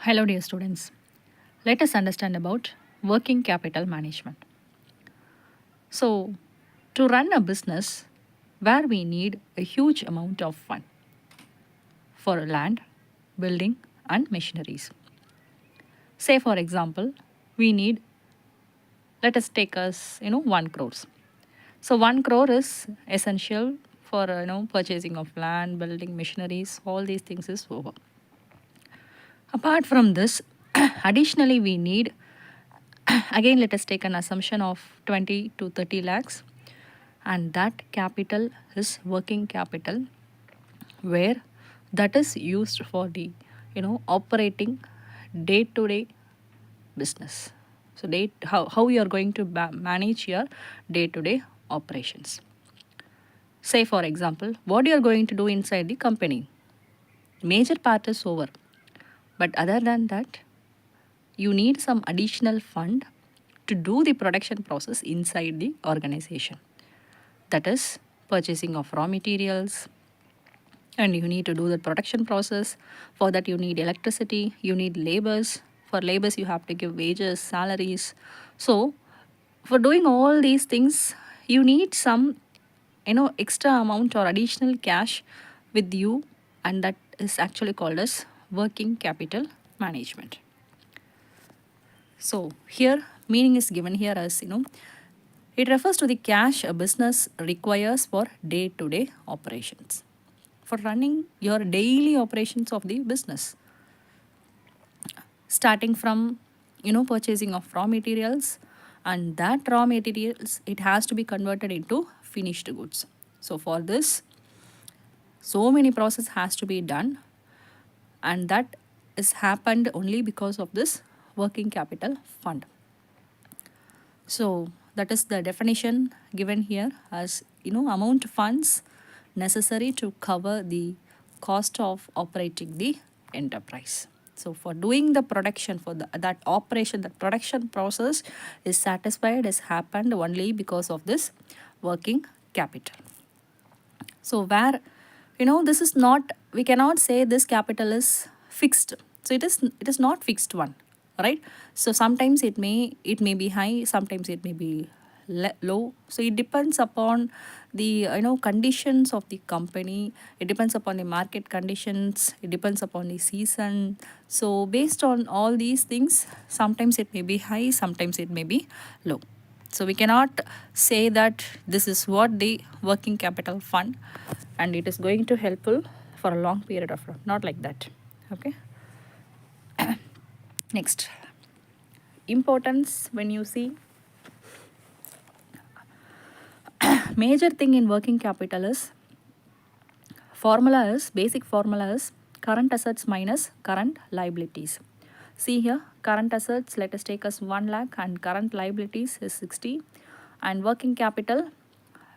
Hello, dear students. Let us understand about working capital management. So, to run a business where we need a huge amount of fund for land, building, and machineries. Say, for example, we need, let us take us, 1 crores. So, 1 crore is essential for, purchasing of land, building, machineries, all these things is over. Apart from this, additionally, we need again let us take an assumption of 20 to 30 lakhs, and that capital is working capital where that is used for the operating day to day business. So how you are going to manage your day to day operations. Say for example, what you are going to do inside the company, major part is over, but other than that you need some additional fund to do the production process inside the organization. That is purchasing of raw materials, and you need to do the production process. For that you need electricity, you need labors. For labors you have to give wages, salaries. So for doing all these things you need some extra amount or additional cash with you, and that is actually called as working capital management. So here meaning is given here as it refers to the cash a business requires for day to day operations, for running your daily operations of the business, starting from purchasing of raw materials, and that raw materials it has to be converted into finished goods. So for this so many process has to be done, and that is happened only because of this working capital fund. So that is the definition given here as amount of funds necessary to cover the cost of operating the enterprise. So for doing the production, for that operation, that production process is satisfied, has happened only because of this working capital. So where this is not, we cannot say this capital is fixed. So it is not fixed one, right? So sometimes it may be high, sometimes it may be low. So it depends upon the conditions of the company, it depends upon the market conditions, it depends upon the season. So based on all these things, sometimes it may be high, sometimes it may be low. So we cannot say that this is what the working capital fund and it is going to helpful for a long period of time, not like that. Okay. Next, importance. When you see major thing in working capital is basic formula is current assets minus current liabilities. See here, current assets, let us take as 1 lakh, and current liabilities is 60, and working capital,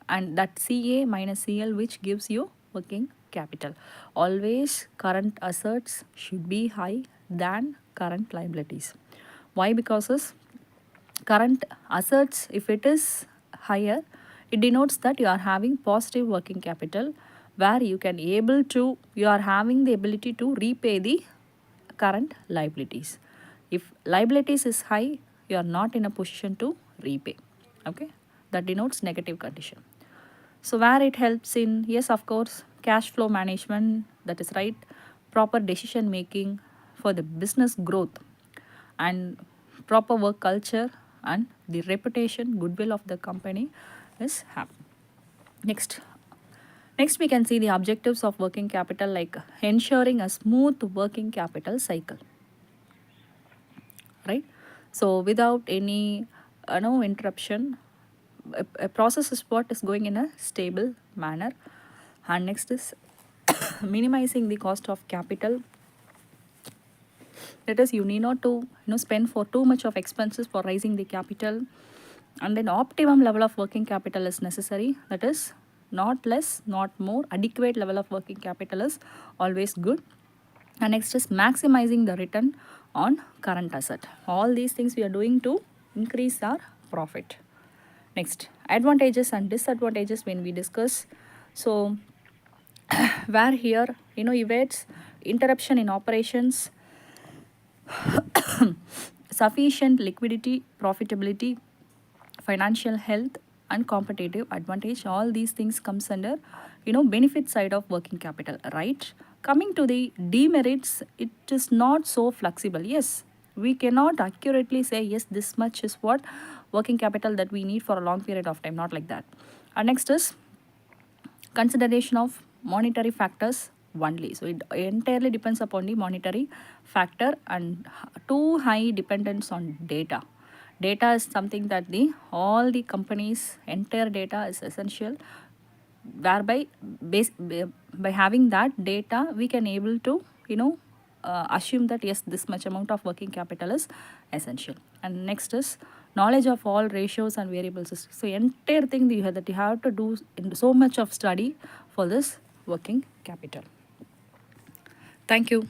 and that CA minus CL, which gives you working capital. Always current assets should be high than current liabilities. Why? Because is current assets, if it is higher, it denotes that you are having positive working capital, where you are having the ability to repay the current liabilities. If liabilities is high, you are not in a position to repay. Okay, that denotes negative condition. So where it helps in, yes, of course, cash flow management, that is right, proper decision making for the business growth, and proper work culture, and the reputation, goodwill of the company is happening. Next we can see the objectives of working capital, like ensuring a smooth working capital cycle, right? So without any no interruption, a process is what is going in a stable manner. And next is minimizing the cost of capital. That is, you need not to spend for too much of expenses for raising the capital, and then optimum level of working capital is necessary. That is, not less, not more. Adequate level of working capital is always good. And next is maximizing the return on current asset. All these things we are doing to increase our profit. Next, advantages and disadvantages when we discuss. So where here evades interruption in operations, Sufficient liquidity, profitability, financial health, and competitive advantage, all these things comes under benefit side of working capital, right? Coming to the demerits, it is not so flexible. Yes, we cannot accurately say yes, this much is what working capital that we need for a long period of time, not like that. And next is consideration of monetary factors only. So it entirely depends upon the monetary factor, and too high dependence on data. Data is something that the all the companies entire data is essential, whereby by having that data we can able to assume that yes, this much amount of working capital is essential. And next is knowledge of all ratios and variable systems. So entire thing that you have to do in so much of study for this working capital. Thank you.